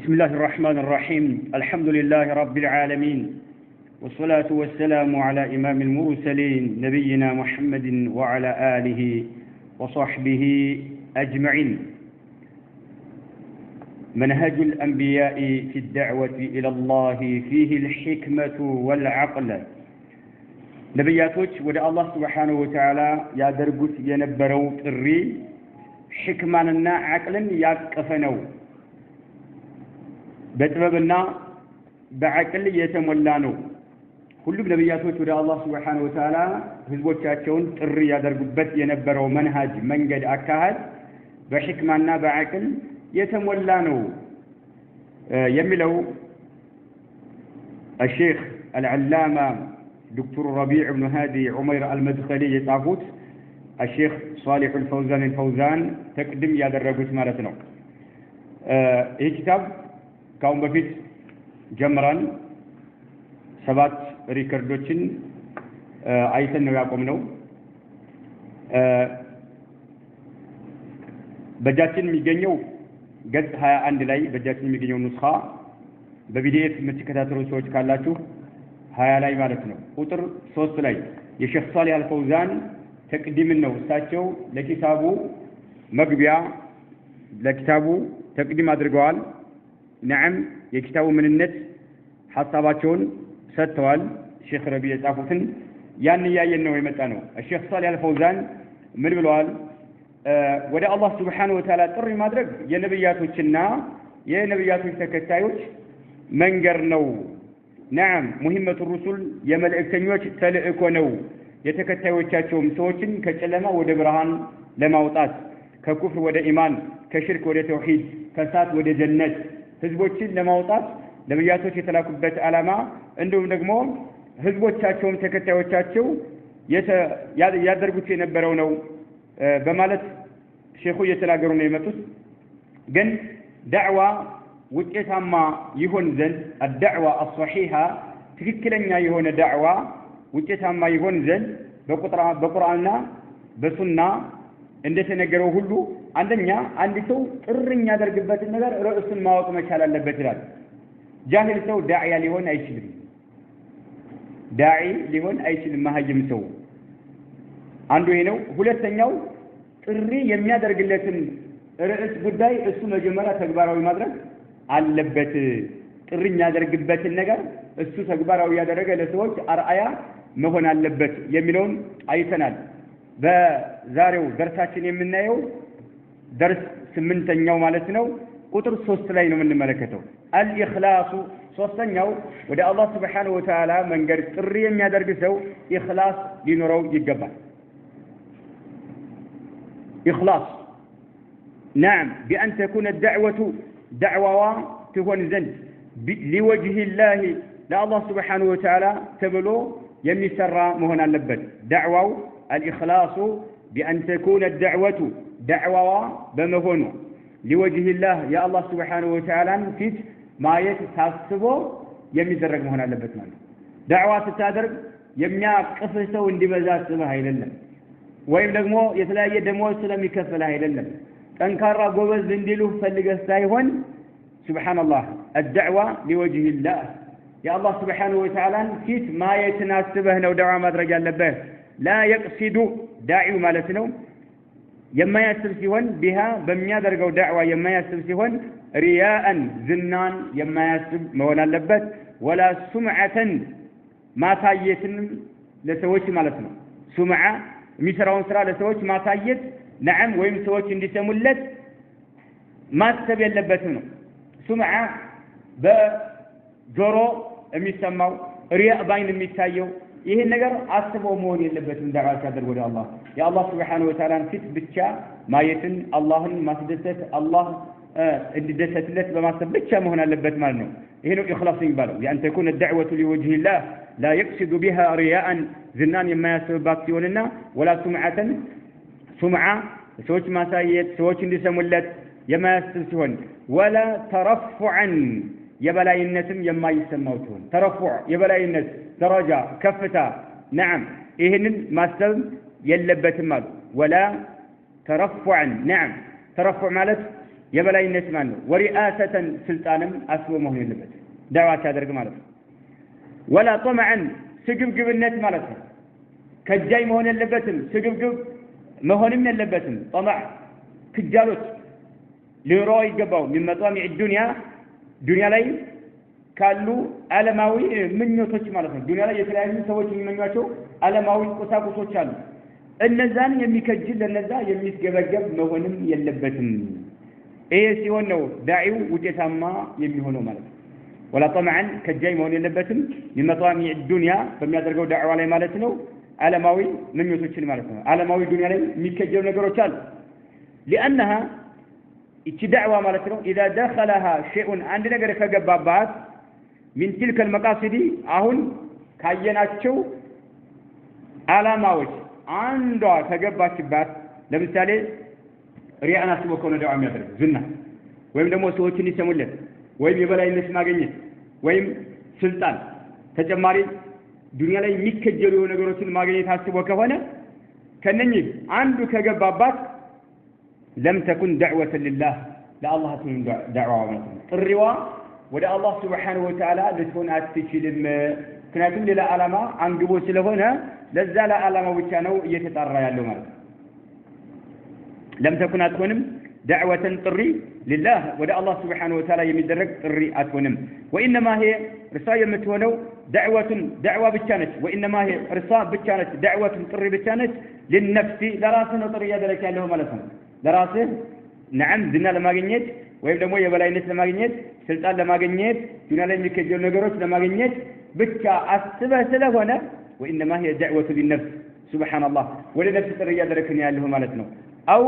بسم الله الرحمن الرحيم الحمد لله رب العالمين والصلاة والسلام على إمام المرسلين نبينا محمد وعلى آله وصحبه أجمعين. منهج الأنبياء في الدعوة إلى الله فيه الحكمة والعقل. نبياتوች ወደ አላህ Subhanahu Wa Ta'ala ያደርጉት የነበረው ጥሪ ሕክማንና አቅልን ያቀፈ ነው። በጥበብና በአቅል የተሞላ ነው። ሁሉም ነብያቶች ወደ አላህ Subhanahu Wa Ta'ala ህዝቦቻቸውን ጥሪ ያደርጉበት የነበረው መንሃጅ መንገድ አካሄድ በሕክማና በአቅል የተሞላ ነው የሚለው الشيخ العلامة دكتور ربيع بن هادي عمير المدخلي يصافوت الشيخ صالح الفوزان تقدم ያደረጉት ማለት ነው። ይህ ኪታብ ካሁን በፊት ጀምረን 7 ሪከርዶችን አይተን ነው ያቆምነው። በጃችን የሚገኘው ገጽ 21 ላይ በጃችን የሚገኘው ኑስኻ በፒዲኤፍ የምትከታተሉ ሰዎች ካላችሁ 20 ላይ ማለት ነው። ቁጥር 3 ላይ የሼክ ሷሊህ አልፈውዛን ተቅዲም ነው። እሳቸው ለኪታቡ መግቢያ ለኪታቡ ተቅዲም አድርገዋል። ነዓም የኪታቡ ምንነት ሐሳባቸውን ሰጥተዋል። ሼክ ረቢዕ የጻፉትን ያን ያየን ነው የመጣ ነው። ሼክ ሷሊህ አልፈውዛን ምን ብለዋል? ወደ አላህ Subhanahu Wa Ta'ala ጥሪ ማድረግ የነብያቶችና የነብያቶች ተከታዮች መንገር ነው። نعم مهمة الرسل የመልእክተኞች ተልእኮ ነው። የተከታዮቻቸውም ሰዎችን ከጨለማ ወደ ብርሃን ለማውጣት ከኩፍር ወደ ኢማን ከሽርክ ወደ ተውሂድ ከሳት ወደ ጀነት ህዝቦችን ለማውጣት ነብያቶች የተላኩበት ዓላማ እንዲሁም ደግሞ ህዝቦቻቸውም ተከታዮቻቸው ያደርጉት የነበረው ነው በማለት ሼኹ እየተናገሩ ነው የመጡት። ግን ዳዕዋ ውጤታማ ይሆን ዘንድ الدعوة الصحيحة ትክክለኛ የሆነ ዳዕዋ ውጤታማ ይሆን ዘንድ በቁርአንና በሱና እንደተነገረው ሁሉ አንደኛ አንድ ሰው ጥሪኝ ያደርግበትን ነገር ርዕሱን ማወቅ መቻል አለበት ይላል። ጃሂል ሰው ዳዕያ ሊሆን አይችልም። ዳዒ ሊሆን አይችልም ማህይም ሰው አንዱ ይሄ ነው። ሁለተኛው ጥሪ የሚያደርግለትን ርዕስ ጉዳይ እሱ መጀመሪያ ተግባራዊ ማድረግ አለበት። ጥሪኝ ያደርግበትን ነገር እሱ ተግባራዊ ያደረገ ለሰዎች አርአያ መሆን አለበት የሚለውን አይተናል። በዛሬው ደርሳችን የምናየው ደርስ 8ኛው ማለት ነው ቁጥር 3 ላይ ነው የምንመለከተው። አልኢኽላሱ ሶስተኛው ወደ አላህ Subhanahu Wa Ta'ala መንገድ ጥሪ የሚያደርግ ሰው ኢኽላስ ሊኖረው ይገባል። إخلاص نعم بأن تكون الدعوة دعوة تكون زند لوجه الله لا الله سبحانه وتعالى تبلو يمسر مهنا اللبد دعوة الإخلاص بأن تكون الدعوة دعوة بمهن لوجه الله يا الله سبحانه وتعالى فيت ما يتحسبه يمسرق مهنا اللبد دعوة تتادرق يمنع قفسه اندبازات سبها إلى الله ወይም ደግሞ የተለያየ ደሞዝ ስለሚከፈል አይደለም ጠንካራ ጎበዝ እንዲሉ ፈልገህ ሳይሆን ሱብሃንአላህ الدعوة لوجه الله يا الله سبحانه وتعالى ፊት ማየትን አስበህ ነው ዳዕዋ ማድረግ ያለብህ። لا يقصد ዳዒው ማለት ነው የማያስብ ሲሆን ቢሃ በሚያደርገው ዳዕዋ የማያስብ ሲሆን ሪያአን ዝናን የማያስብ መሆን አለበት። ولا سمعة ማሳየትን ለሰዎች ማለት ነው። ሱምዓ የሚሰራውን ስራ ለሰዎች ማሳየት ነዓም ወይም ሰዎች እንዲሰሙለት ማሰብ የለበትም ነው። ሱምዓ በጆሮ የሚሰማው ሪያ ባይን የሚታየው ይሄን ነገር አስበው መሆን የለበትም። ዳዕዋ ሲያደርግ ወደ አላህ የአላህ Subhanahu Wa Ta'ala ፊት ብቻ ማየትን አላህን ማስደሰት አላህ እንዲደሰትለት በማሰብ ብቻ መሆን አለበት ማለት ነው። ይሄ ነው ኢኽላስ የሚባለው يعني تكون الدعوة لوجه الله لا يقصد بها رياء ዝናን የማያስብባት ሲሆንና ولا سمعة ሰዎች ማሳየት ሰዎች እንዲሰሙለት የማያስብ ሲሆን ولا ترفعا የበላይነትም የማይሰማው ሲሆን ተረፉዕ የበላይነት ደረጃ ከፍታ نعم ይሄንን ማሰብ የለበትም ማለት ولا ترفعا نعم ተረፉዕ ማለት የበላይነት ማን ነው ወሪአሰተን ስልጣንም አስቦ መሆን የለበት ዳዕዋ ሲያደርግ ማለት ነው ወላ طمعا ስግብግብነት ማለት ነው ከጃይ መሆን የለበትም ስግብግብ መሆንም የለበትም طمع ክጃሎት ሊኖረው ይገባው የሚመጣው ዱንያ ላይ ካሉ ዓለማዊ ምኞቶች ማለት ነው ዱንያ ላይ የተለያዩ ሰዎች የሚመኟቸው ዓለማዊ ቁሳቁሶች አሉ እነዛን የሚከጅል ለነዛ የሚስገበገብ መሆንም የለበትም ይሄ ሲሆን ነው ዳዒው ውጤታማ የሚሆነው ማለት ነው ወላ طمعا ከጃይ መሆን የለበትም የሚመጣው ዱንያ በሚያደርገው ዳዕዋ ላይ ማለት ነው ዓለማዊ ምኞቶችን ማለት ነው ዓለማዊ ዱንያ ላይ የሚከጀሉ ነገሮች አሉ لانها እቺ ዳዕዋ ማለት ነው اذا دخلها شيء አንድ ነገር ከገባባት من تلك المقاصد አሁን ካየናቸው ዓላማዎች አንዷ ከገባችባት ለምሳሌ ሪያና ስቦከው ነው ዳዕዋ የሚያደርግ ዝና ወይም ደግሞ ሰዎችን ይሰሙለት ወይም የበላይነት ማግኘት ወይም ስልጣን ተጨማሪ ዱንያ ላይ የሚከጀሉ ነገሮችን ማግኘት አስቦ ከሆነ ከነኚህ አንዱ ከገባባት لم تكن دعوة لله لا الله تكون دعوة ጥሪዋ ወደ አላህ Subhanahu Wa Ta'ala ልትሆን አትችልም ምክንያቱም ሌላ ዓላማ አንግቦ ስለሆነ ለዛ ለዓላማው ብቻ ነው እየተጣራ ያለው ማለት ነው لم تكن አትሆንም دعوة ጥሪ لله ወደ አላህ Subhanahu Wa Ta'ala የሚደረግ ጥሪ አትሆንም وانما هي رسا የምትሆነው دعوة ብቻ ነች وانما هي رسا ብቻ ነች دعوة ጥሪ ብቻ ነች للنفس ለራስህ ነው ጥሪ ያደረክ ያለው ማለት ነው ለራስህ نعم ዝና ለማግኘት ወይም ደግሞ የበላይነት ለማግኘት ስልጣን ለማግኘት ዱንያ ላይ የሚከጀሉ ነገሮች ለማግኘት ብቻ አስበህ ስለሆነ وانما هي دعوة للنفس سبحان الله ወደ ነፍስ ጥሪ ያደረክ ያለው ማለት ነው او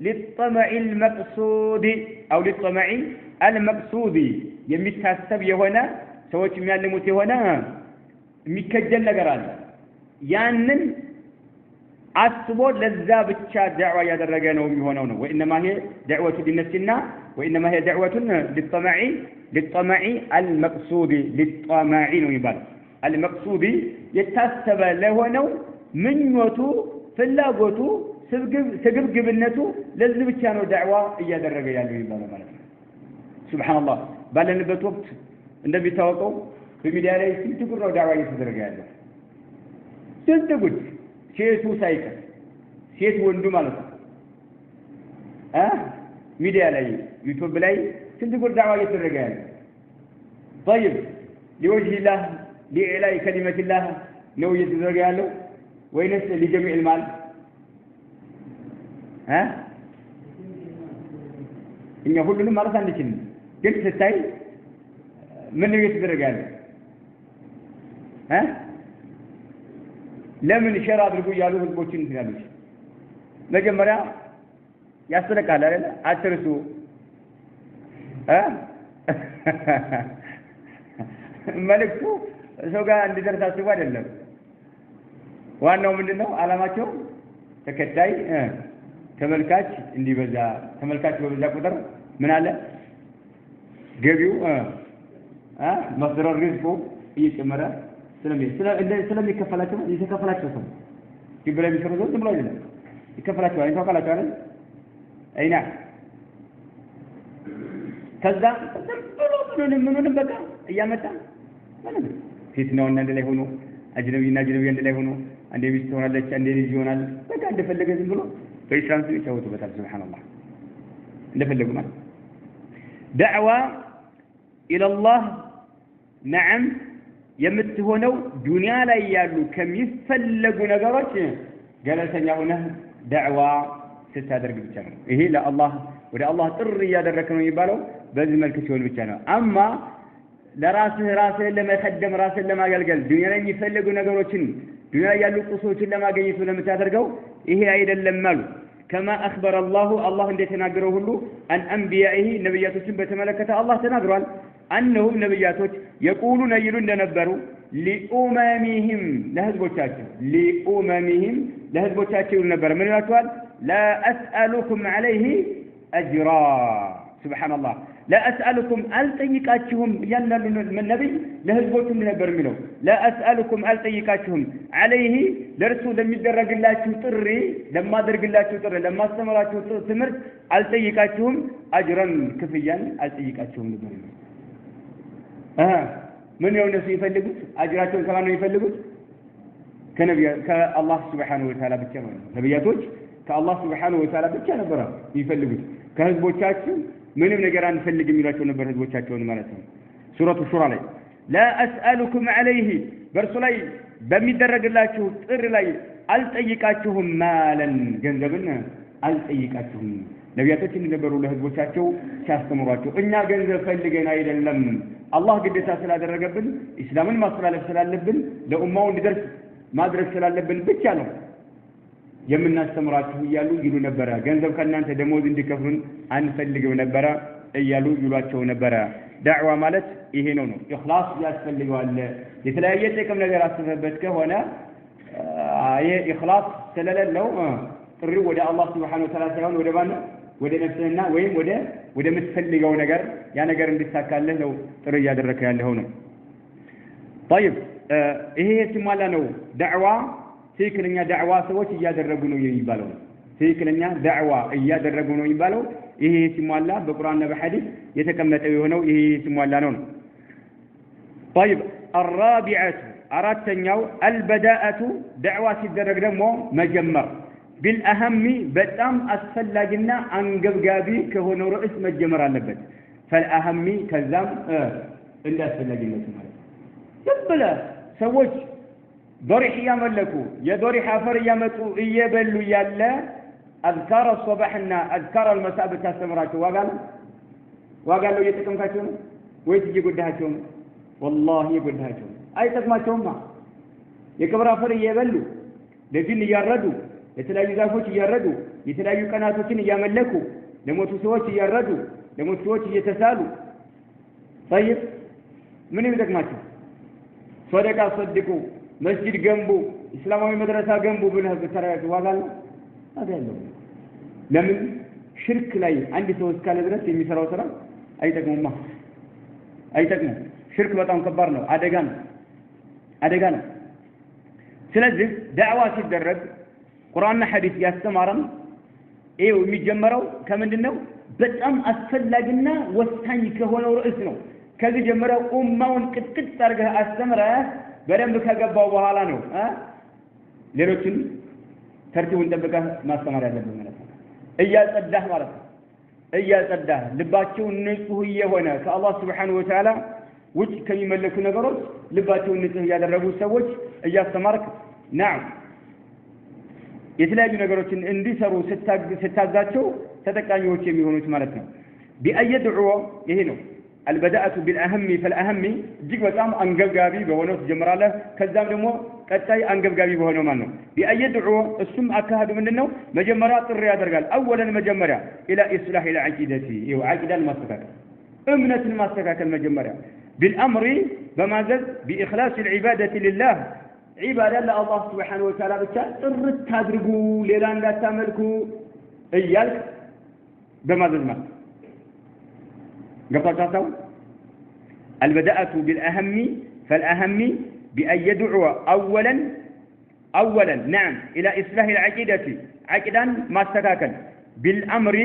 للطمع المقصود او للطمع المقصود የሚታሰብ የሆነ ሰዎች የሚያልሙት የሆነ የሚከጀል ነገር አለ ያንን አስቦ ለዛ ብቻ ዳዕዋ ያደረገ ነው የሚሆነው ነው وانما هي دعوة للنفسنا وانما هي دعوة للطمع المقصود للطمع ነው ይባላል المقصود የታሰበ ለሆነው ምኞቱ ፍላጎቱ ስግብግብነቱ ለዚህ ብቻ ነው ዳዕዋ እያደረገ ያለው ይባላል ማለት ነው ሱብሃንአላህ ባለንበት ወቅት እንደሚታወቀው በሚዲያ ላይ ስንት ጉድ ነው ዳዕዋ እየተደረገ ያለው ስንት ጉድ ሴቱ ሳይቀር ሴት ወንዱ ማለት ነው ሚዲያ ላይ ዩቲዩብ ላይ ስንት ጉድ ዳዕዋ እየተደረገ ያለው طيب لوجه الله لإعلاء كلمة الله ነው እየተደረገ ያለው ወይንስ لجميع المال እኛ ሁሉንም ማለት አንችልም ግን ስታይ ምን ነው እየተደረገ ያለው ለምን ሸራ አድርጉ ያሉ ህዝቦችን ይላሉሽ መጀመሪያ ያስተነቃል አይደል አትርሱ መልእክቱ ሰው ጋር እንዲደርስ አስቡ አይደለም ዋናው ምንድነው ዓላማቸው ተከታይ ተመልካች እንዲበዛ ተመልካች በበዛ ቁጥር ምን አለ ገቢው መስደር ሪዝቁ እየጨመረ ስለሚከፈላቸው የተከፈላቸው ሰው ግብረ ቢሰሩ ዝም ብሎ አይደለም ይከፈላቸው አይተው ካላቸው አይደል አይና ከዛ ምንም በቃ እያመጣ ማለት ፊት ነው እና ላይ ሆኖ አጅነቢና አጅነቢ ላይ ሆኖ አንዴ ሚስት ሆናለች አንዴ ልጅ ይሆናል በቃ እንደፈለገ ዝም ብሎ በኢስላም ስም ይጫወቱበታል ሱብሃንአላህ እንደፈለጉ ማለት ዳዕዋ ኢላላህ ነዓም የምትሆነው ዱንያ ላይ ያሉ ከሚፈለጉ ነገሮች ገለልተኛ ሆነህ ዳዕዋ ስታደርግ ብቻ ነው ይሄ ለአላህ ወደ አላህ ጥሪ ያደረከ ነው የሚባለው በዚህ መልኩ ሲሆን ብቻ ነው አማ ለራስህ ለመከደም ራስን ለማገልገል ዱንያ ላይ የሚፈልጉ ነገሮችን ዱንያ ላይ ያሉ ቁሶችን ለማግኘት ለምታደርገው ይሄ አይደለም ማሉ كما اخبر الله እንደተናገረው ሁሉ አን አንቢያኢሂ ነብያቶችን በተመለከተ አላህ ተናግሯል አንሁም ነብያቶች يقولون ይሉ እንደነበሩ لኡመሚሂም ለህዝቦቻቸው ይሉ ነበር ምን ይላቸዋል لا اسالكم عليه اجرا ሱብሃንአላህ لا أسألكم ألطيقاتهم ينال من النبي لهزبوتم نبر منه لا أسألكم ألطيقاتهم عليه لرسول لم يدرج الله طري لما درج الله طري لما استمراتوا تمر ألطيقاتهم أجرا كفيا ألطيقاتهم نبر من يوم نسي يفلقوا أجراتهم كمان يفلقوا كنبي كالله سبحانه وتعالى بتشمل نبياتوج كالله سبحانه وتعالى بتشمل برا يفلقوا كهزبوتاتهم ምንም ነገር አንፈልግም ይላቸው ነበር ህዝቦቻቸውን ማለት ነው ሱረቱ ሹራ ላይ لا أسألكم عليه በርሱ ላይ በሚደረግላችሁ ጥሪ ላይ አልጠይቃችሁም ማለን ገንዘብን አልጠይቃችሁም ነቢያቶች እንደነበሩ ለህዝቦቻቸው ሲያስተምሯቸው እኛ ገንዘብ ፈልገን አይደለም አላህ ግዴታ ስላደረገብን እስላምን ማስተላለፍ ስላለብን ለኡማው እንዲደርስ ማድረግ ስላለብን ብቻ ነው የምናስተምራችሁ ይያሉ ይሉ ነበር ገንዘብ ከናንተ ደሞዝ እንዲከፍሉን አንፈልግም ነበር ይያሉ ይሏቸው ነበር ዳዕዋ ማለት ይሄ ነው ኢኽላስ ያስፈልገዋል የተለያየ ጥቅም ነገር አስተፈበት ከሆነ ይሄ ኢኽላስ ስለሌለው ጥሪው ወደ አላህ Subhanahu Wa Ta'ala ሳይሆን ወደ ማን ወደ ነፍስህና ወይም ወደ ምትፈልገው ነገር ያ ነገር እንዲሳካልህ ነው ጥሪ ያደረከ ያለው ነው طيب ይሄ ሲሟላ ነው ዳዕዋ ትክክለኛ ዳዕዋ ሰዎች እያደረጉ ነው የሚባለው ትክክለኛ ዳዕዋ እያደረጉ ነው የሚባለው ይሄ ሲሟላ በቁርአንና በሐዲስ የተቀመጠው የሆነው ይሄ ሲሟላ ነው طيب الرابعه አራተኛው البداءه دعوه ሲደረግ ደግሞ መጀመር بالأهم በጣም አስፈላጊና አንገብጋቢ ከሆነው ርዕስ መጀመር አለበት فالأهم ከዛም እንዳስፈላጊነቱ ማለት ይበላ ሰዎች ضريح يملكوا يا ضريح عفر يمتوا يبلوا يلا أذكار الصباحنا أذكار المساء بتستمراتوا وقالوا يتكمكاتهم ويتجي قدهاتهم والله يقدهاتهم أي تكماتهم ما يكبر عفر يبلوا لجن يردوا يتلاقي ذافوش يردوا يتلاقي قناتوشين يملكوا لموتوا سووش يردوا لموتوا سووش يتسالوا طيب من يتكماتهم صدقا صدقوا مسجد جنبه إسلامي مدرسة جنبه بنها بتريات وقال هذا له لمن شرك لاي عندي سوى سكالة درس يمسر وسرا أي تكمل شرك بتاعهم كبرنا أدقان سلزم دعوة الدرج قرآن حديث يستمرن إيه وميجمروا كمان دنو بتأم أسفل لجنا واستاني كهونا ورئيسنا كذي جمروا أمون كت ترجع استمرة በደንብ ከገባው በኋላ ነው ሌሎችን ተርቲቡን ጠብቀህ ማስተማር ያለብህ ማለት ነው እያጸዳህ ማለት ነው እያጸዳህ ልባቸው ንጹህ የሆነ ከአላህ Subhanahu Wa Ta'ala ውጭ ከሚመለኩ ነገሮች ልባቸው ንጹህ ያደረጉ ሰዎች እያስተማርክ ናም የተለያዩ ነገሮችን እንዲሰሩ ስታዛቸው ተጠቃሚዎች የሚሆኑት ማለት ነው ቢአየድዑ ይሄ ነው البداءة بالأهم فالأهم جيك بتأم أنجب جابي بهونه تجمر له كذاب دمو كتاي أنجب جابي بهونه منه بأيدعو السم أكهد منه مجمرات الرياض رجال أولا مجمرة إلى إصلاح العقيدة وعقيدة المسكك أمنة المسكك المجمرة بالأمر بمازل بإخلاص العبادة لله عبادة الله سبحانه وتعالى بتشرت تدرجوا ليلان لا تملكوا إياك بمازل ما قبطاتو البداءة بالأهم فالأهم بأن يدعو أولا نعم إلى إصلاح العقيدة عقيدا ما استكاكل بالأمر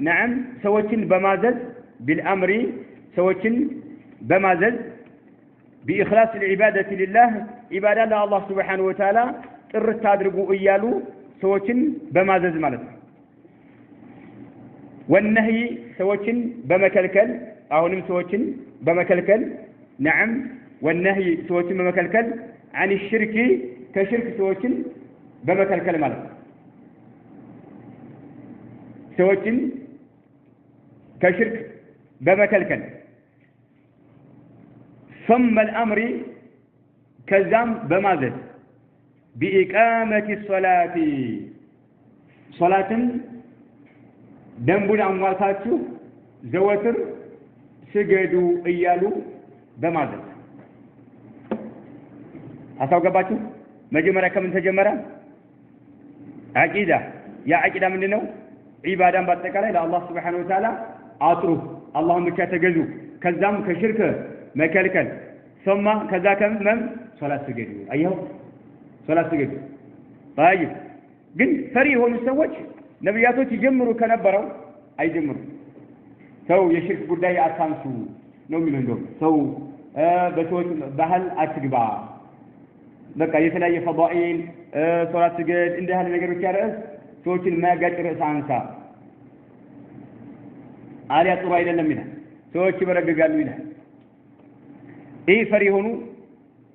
نعم سوتين بمازل بالأمر سوتين بمازل بإخلاص العبادة لله عبادة الله سبحانه وتعالى ترت تدرجوا إيالو سوتين بمازل مالت والنهي سوتين بمكلكل أهونم سوتين بمكلكل نعم والنهي سوتين بمكلكل عن الشرك كشرك سوتين بمكلكل مالك سوتين كشرك بمكلكل ثم الأمر كزام بمازل بإقامة الصلاة صلاة ደንቡን አሟልታችሁ ዘወትር ስገዱ እያሉ በማዘዝ አሳውቀባችሁ መጀመሪያ ከምን ተጀመረ አቂዳ ያ አቂዳ ምንድነው ኢባዳን በአጠቃላይ ለአላህ Subhanahu Wa Ta'ala አጥሩ አላህን ብቻ ተገዙ ከዛም ከሽርክ መከልከል ثم ከዛ ከመም ሶላት ስገዱ አየው ሶላት ስገዱ طيب ግን ፈሪ የሆኑ ሰዎች ነብያቶች ይጀምሩ ከነበረው አይጀምሩ ሰው የሽርክ ጉዳይ አታንሱ ነው የሚለው ሰው በሰዎች ባህል አትግባ በቃ የተለያየ ፈዳኢል ሶላት ስገድ እንደ ያለ ነገሮች ያረስ ሰዎችን ማያጋጭ ርዕስ አንሳ አሊያ ጥሩ አይደለም ይላል ሰዎች ይበረግጋሉ ይላል ይህ ፈሪ የሆኑ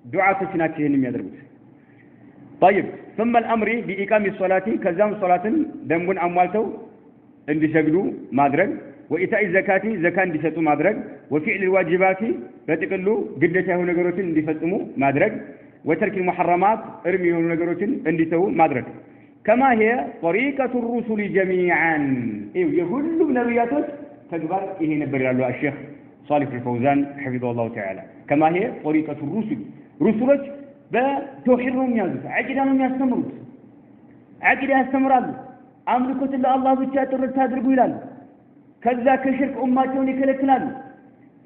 ዱዓቶች ናቸው ይሄን የሚያደርጉት طيب ثم الامر باقامه الصلاه ከዛም ሶላትን ደንቡን አሟልተው እንዲሰግዱ ማድረግ وإيتاء الزكاة زكاة እንዲሰጡ ማድረግ وفعل الواجبات በጥቅሉ ግዴታ የሆኑ ነገሮችን እንዲፈጽሙ ማድረግ وترك المحرمات እርም የሆኑ ነገሮችን እንዲተው ማድረግ كما هي طريقة الرسل جميعا የሁሉም ነብያቶች ተግባር ይሄ ነበር ይላሉ الشيخ صالح الفوزان حفظه الله تعالى كما هي طريقة الرسل رسሎች በተውሂድ ነው የሚያዙት አቂዳ ነው የሚያስተምሩት አቂዳ ያስተምራሉ አምልኮት ለአላህ ብቻ ጥርት አድርጉ ይላሉ ከዛ ከሽርክ ኡማቸውን ይከለክላሉ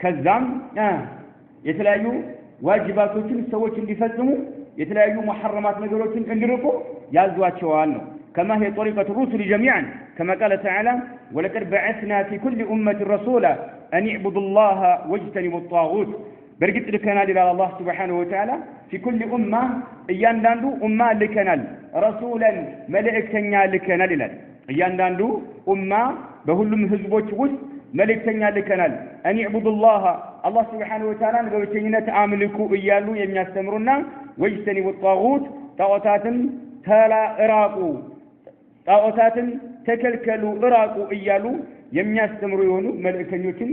ከዛም የተለያዩ ዋጅባቶችን ሰዎች እንዲፈጽሙ የተለያዩ محرمات ነገሮችን እንዲርቁ ያዟቸዋል ነው كما هي طريقة الرسل جميعا كما قال تعالى ولقد بعثنا في كل أمة رسولا أن اعبدوا الله واجتنبوا الطاغوت برجت لكنال إلى الله سبحانه وتعالى في كل أمة يانداندو أمة لكنال رسولا ملائكتنا لكنال يانداندو أمة بهلم حزبوች ውስጥ መልእክተኛ ልከናል أن اعبدوا الله الله سبحانه وتعالى በብቸኝነት አምልኩ እያሉ የሚያስተምሩና واجتنبوا الطاغوت ጣዖታትን ተላራቁ ጣዖታትን ተከልከሉ እራቁ እያሉ የሚያስተምሩ የሆኑ መልእክተኞችን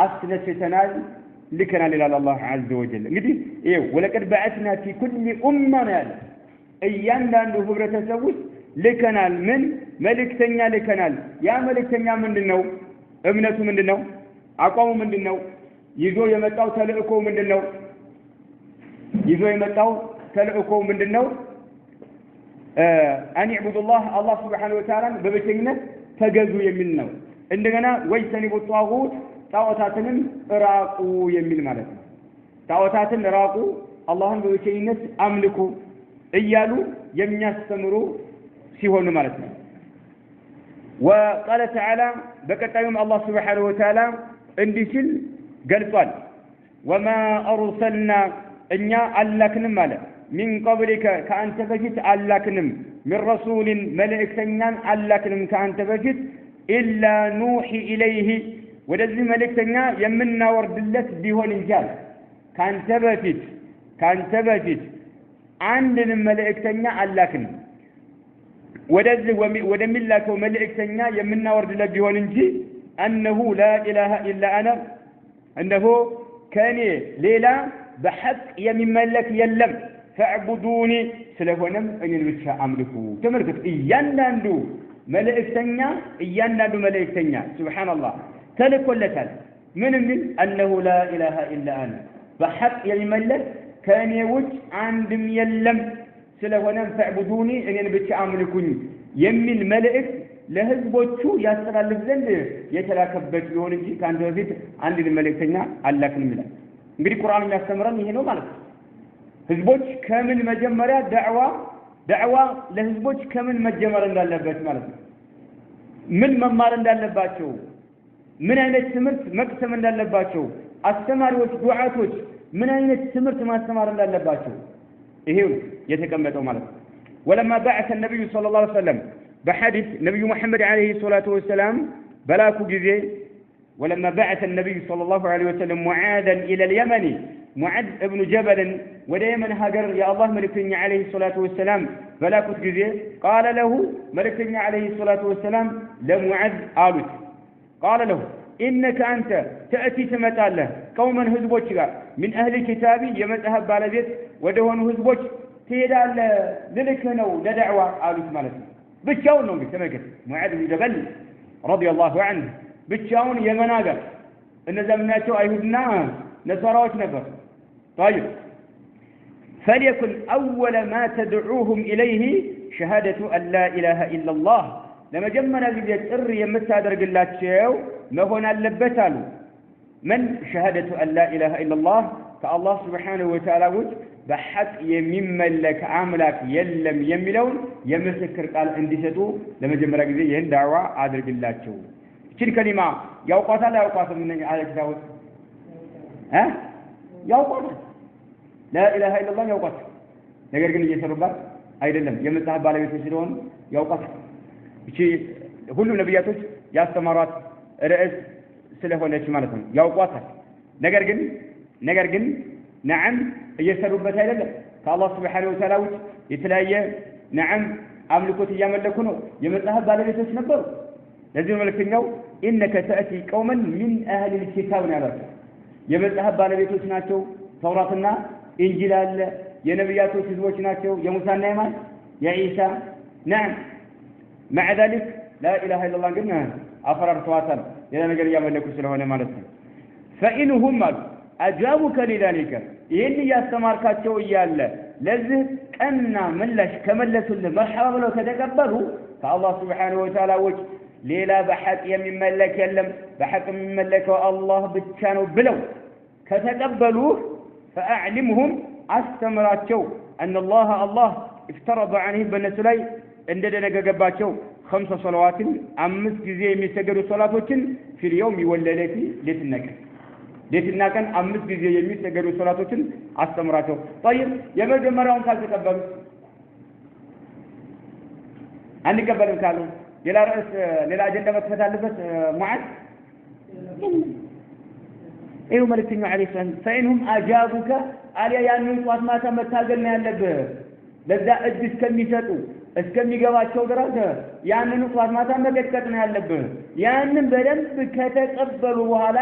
አስነስተናል ልከናል ይላል አላህ عز وجل እንግዲህ ይሄው ወለቀድ بعثنا في كل أمة ያለ እያንዳንዱ ህብረተሰብ ውስጥ ልከናል ምን መልእክተኛ ልከናል ያ መልእክተኛ ምንድነው እምነቱ ምንድነው አቋሙ ምንድነው ይዞ የመጣው ተልእኮ ምንድነው ይዞ የመጣው ተልእኮ ምንድነው أن يعبدوا الله سبحانه وتعالى በብቸኝነት ተገዙ የሚል ነው እንደገና ويجتنبوا الطاغوت ጣዖታትንም ራቁ የሚል ማለት ነው ጣዖታትን ራቁ አላህን በብቸኝነት አምልኩ እያሉ የሚያስተምሩ ሲሆኑ ማለት ነው وقال تعالى በቀጣዩም አላህ سبحانه وتعالى እንዲህ ሲል ገልጿል وما أرسلنا እኛ አላክንም ማለት من قبلك كأنت بجت ألاكنم من رسول ملئكتنان ألاكنم كأنت بجت إلا نوحي إليه ودزي ملئكتنا يمنا وردلت بيهون إنجال كأنت بجت عندنا ملئكتنا ألاكنم ودزي ودمي لك ملئكتنا يمنا وردلت بيهون إنجي أنه لا إله إلا أنا أنه كان ليلا بحق يمن ملك يلم فاعبدوني سلفونم ان البشا املكوا تملكت اياندو ملائكتኛ سبحان الله تلكلتال من انه لا اله الا انا بحق يملك كان يوج عندم يلم سلفونم فاعبدوني ان البشا املكوني يمين ملائكت ለህዝቦቹ ያስተላልፍ ዘንድ የተላከበት ይሆን እንጂ ካንተ በፊት አንድ መልእክተኛ አላክንም ይላል እንግዲህ ቁርአን የሚያስተምረን ይሄ ነው ማለት ነው ህዝቦች ከምን መጀመሪያ ዳዕዋ ለህዝቦች ከምን መጀመር እንዳለበት ማለት ነው ምን መማር እንዳለባቸው ምን አይነት ትምህርት መቅሰም እንዳለባቸው አስተማሪዎች ዱዓቶች ምን አይነት ትምህርት ማስተማር እንዳለባቸው ይሄው የተቀመጠው ማለት ነው ولما بعث النبي صلى الله عليه وسلم بحديث نبي محمد عليه الصلاة والسلام بلاكو جزي ولما بعث النبي صلى الله عليه وسلم معاذا إلى اليمن معاذ ابن جبل ودائما هاجر يا الله ملكني عليه الصلاة والسلام بلاكو جزي قال له ملكني عليه الصلاة والسلام لمعاذ آلوت قال له إنك أنت تأتي تمتاله قوما هزبوش من أهل الكتاب يمتهب بالبيت ودهون هزبوش تيدال للكنو لدعوة آلوت مالتنا ብቻውን ነው ተመከተ ሙዓዝ ብን ጀበል ረዲየላሁ ዐንሁ ብቻውን የመናገር እነዛ ምናቸው አይሁድና ነሳራዎች ነበር طيب فليكن اول ما تدعوهم اليه شهاده ان لا اله الا الله ለመጀመሪያ ጊዜ ጥሪ የምታደርግላቸው መሆን አለበት አሉ من شهادة أن لا إله إلا الله فالله سبحانه وتعالى بحق يمملك عملك يلم يملون يمسكر قال انديسته لما جمرا غزي يهن دعوة عادر بالله تشو شنو كلمة يوقاتها لا يوقاتها من على كتاب ها يوقاتها لا إله إلا الله يوقاتها ነገር ግን እየሰሩባት አይደለም የመጽሐፍ ባለቤቶች ስለሆኑ ያውቃታል እቺ ሁሉ ነብያቶች ያስተማሯት ርዕስ ስለሆነች ማለት ነው ያውቋታል ነገር ግን ነዓም እየሰሩበት አይደለም ከአላህ Subhanahu Wa Ta'ala የተለያየ ነዓም አምልኮት እያመለኩ ነው የመጽሐፍ ባለቤቶች ነበሩ ለዚህ መልእክተኛው ኢነከ ተአቲ ቀውመን ሚን አህሊ الكتاب ነው ያላቸው የመጽሐፍ ባለቤቶች ናቸው ተውራትና ኢንጂል አለ የነብያቶች ህዝቦች ናቸው የሙሳና የማን የኢሳ ነዓም مع ذلك لا اله الا الله قلنا أفرار تواتر إذا نقل يملك سلوهنا مالتنا فإنهم أجابك لذلك إني يستمر كاتشو إيالا لذه كأننا ملش كملس اللي مرحبا لو تتكبروا فالله سبحانه وتعالى وجه ليلا بحق يمن ملك يلم بحق من ملك الله بتشانوا بلو كتكبلوه فأعلمهم أستمراتشو أن الله افترض عنهم بالنسلي عندنا قباتشو 5 صلوات 5 ጊዜ የሚሰገዱ ሶላቶችን في اليوم والليلة ሌትና ቀን 5 ጊዜ የሚሰገዱ ሶላቶችን አስተምራቸው طيب የመጀመሪያውን ካልተቀበሉ አንቀበልም ካሉ ሌላ አጀንዳ መክፈት አለበት ሙዓዝ ይሄው መልእክተኛው አለይሂ ሰላም فإنهم أجابوك አሊያ ያንን ጧት ማታ መታገል ነው ያለብህ ለዛ እጅ እስከሚሰጡ እስከሚገባቸው ድረስ ያንን ጧት ማታ መቀጥቀጥ ነው ያለብህ ያንን በደንብ ከተቀበሉ በኋላ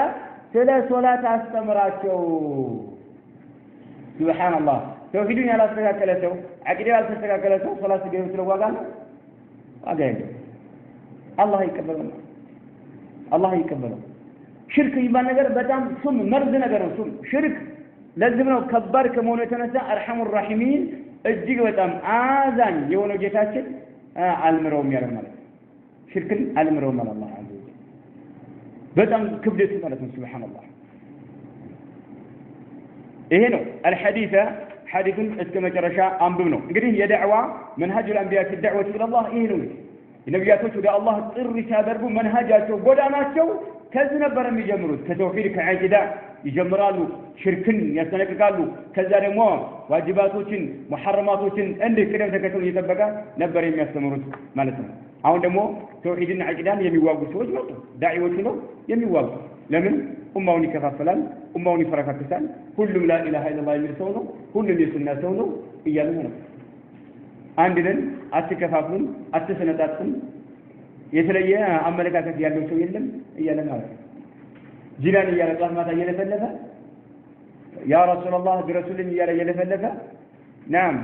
ስለ ሶላት አስተምራቸው ሱብሃንአላህ ተውሂድን ያላስተካከለ ሰው አቂዳ ያላስተካከለ ሰው ሶላት ሲገባ ስለዋጋ አጋየው አላህ ይቀበለው ሽርክ ይባል ነገር በጣም ሱም መርዝ ነገር ነው ሱም ሽርክ ለዚህ ነው ከባድ ከመሆኑ የተነሳ አርሐሙር ረሂሚን እጅግ በጣም አዛኝ የሆነው ጌታችን አልምረውም ያለው ማለት ሽርክን አልምረውም ማለት አላህ አዘዘ በጣም ክብደቱ ማለት ነው ሱብሃንአላህ ይሄ ነው ሐዲሱን እስከ መጨረሻ አንብብ ነው እንግዲህ የዳዕዋ መንሃጁል አንቢያ الدعوه الى الله ይሄ ነው ነብያቶች ወደ አላህ ጥሪ ሲያደርጉ መንሃጃቸው ጎዳናቸው ከዚህ ነበር የሚጀምሩት ከተውሂድ ከአቂዳ ይጀምራሉ ሽርክን ያስተነቅቃሉ ከዛ ደግሞ ዋጅባቶችን ሙሐረማቶችን እንደ ቅደም ተከተል እየተጠበቀ ነበር የሚያስተምሩት ማለት ነው አሁን ደግሞ ተውሂድና አቂዳን የሚዋጉ ሰዎች መጡ ዳዒዎች ነው የሚዋጉ ለምን ኡማውን ይከፋፈላል ኡማውን ይፈረካክሳል ሁሉም ላ ኢላሃ ኢላላህ የሚል ሰው ነው ሁሉም የሱና ሰው ነው እያሉ ነው አንድ ነን አትከፋፍሉን አትሰነጣጡን የተለየ አመለካከት ያለው ሰው የለም እያለ ማለት ነው ጂላን እያለ ጧት ማታ እየለፈለፈ ያ ረሱላህ ድረሱልኝ እያለ እየለፈለፈ ናም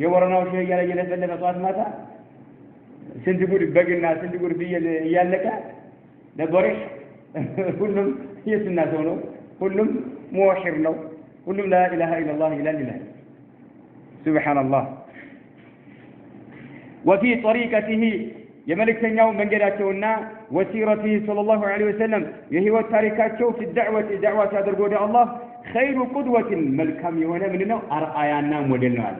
የወረናው ሸህ እያለ እየለፈለፈ ጧት ማታ ስንት ጉድ በግና ስንት ጉድ ፍየል እያለቀ ለበሪህ ሁሉም የሱና ሰው ነው ሁሉም ሙወሂድ ነው ሁሉም ላ ኢላሃ ኢላላህ ይላል ሱብሃንአላህ وفي طريقته የመልእክተኛው መንገዳቸውና ወሲረቲሂ ሰለላሁ ዐለይሂ ወሰለም የህይወት ታሪካቸው في الدعوة دعوة ያደርጉ ወደ አላህ خير قدوة መልካም የሆነ ምንድነው አርአያና ሞዴል ነው አለ